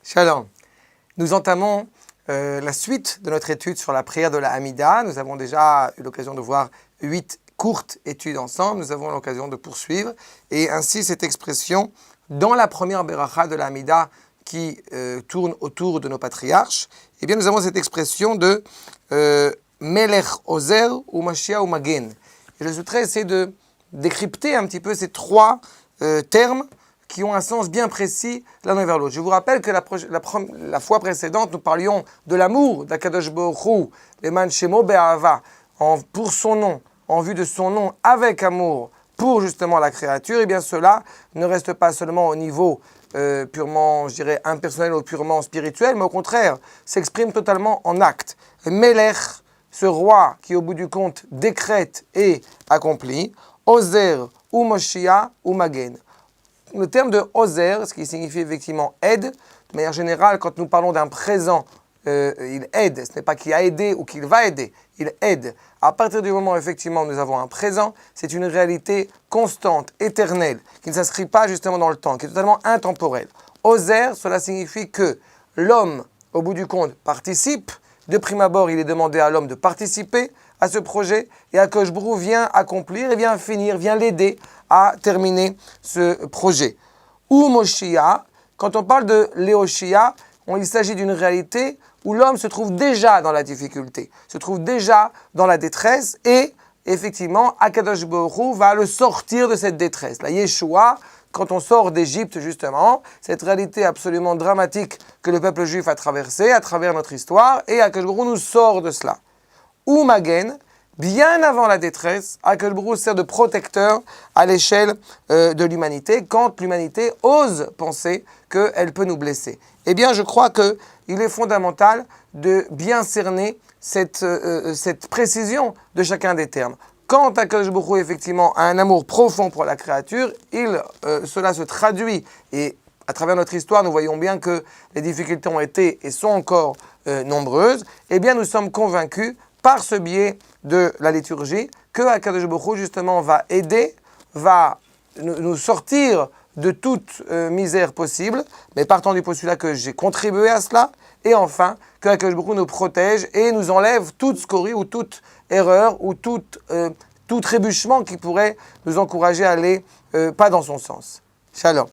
Shalom. Nous entamons la suite de notre étude sur la prière de la Hamida. Nous avons déjà eu l'occasion de voir 8 courtes études ensemble. Nous avons l'occasion de poursuivre. Et ainsi, cette expression, dans la première Beracha de la Hamida qui tourne autour de nos patriarches, eh bien, nous avons cette expression de Melech Ozer ou Mashiach ou Magen. Et je souhaiterais essayer de décrypter un petit peu ces trois termes qui ont un sens bien précis l'un envers l'autre. Je vous rappelle que la fois précédente, nous parlions de l'amour d'Akadosh Baruch Hu, Leman Shemo Be'ahava, pour son nom, en vue de son nom, avec amour, pour justement la créature. Et bien cela ne reste pas seulement au niveau purement, je dirais, impersonnel ou purement spirituel, mais au contraire, s'exprime totalement en acte. Melech, ce roi qui au bout du compte décrète et accomplit, Ozer ou Moshiach ou Magen. Le terme de Ozer, ce qui signifie effectivement aide, de manière générale, quand nous parlons d'un présent, il aide. Ce n'est pas qu'il a aidé ou qu'il va aider, il aide. À partir du moment où effectivement nous avons un présent, c'est une réalité constante, éternelle, qui ne s'inscrit pas justement dans le temps, qui est totalement intemporelle. Ozer, cela signifie que l'homme, au bout du compte, participe. De prime abord, il est demandé à l'homme de participer à ce projet, et Akadosh Baruch Hu vient accomplir, et vient finir, vient l'aider à terminer ce projet. Ou Moshiach, quand on parle de Léoshia, il s'agit d'une réalité où l'homme se trouve déjà dans la difficulté, se trouve déjà dans la détresse, et effectivement, Akadosh Baruch Hu va le sortir de cette détresse. La Yeshua, quand on sort d'Égypte justement, cette réalité absolument dramatique que le peuple juif a traversée à travers notre histoire, et Akadosh Baruch Hu nous sort de cela. Ou Magen, bien avant la détresse, Akadosh Baruch Hu sert de protecteur à l'échelle de l'humanité, quand l'humanité ose penser qu'elle peut nous blesser. Eh bien, je crois qu'il est fondamental de bien cerner cette précision de chacun des termes. Quand Akadosh Baruch Hu, effectivement, a un amour profond pour la créature, cela se traduit, et à travers notre histoire, nous voyons bien que les difficultés ont été et sont encore nombreuses, eh bien, nous sommes convaincus, par ce biais de la liturgie, que Akadosh Baruch Hu, justement, va aider, va nous sortir de toute misère possible, mais partant du postulat que j'ai contribué à cela, et enfin, que Akadosh Baruch Hu nous protège et nous enlève toute scorie ou toute erreur ou tout trébuchement qui pourrait nous encourager à aller pas dans son sens. Shalom.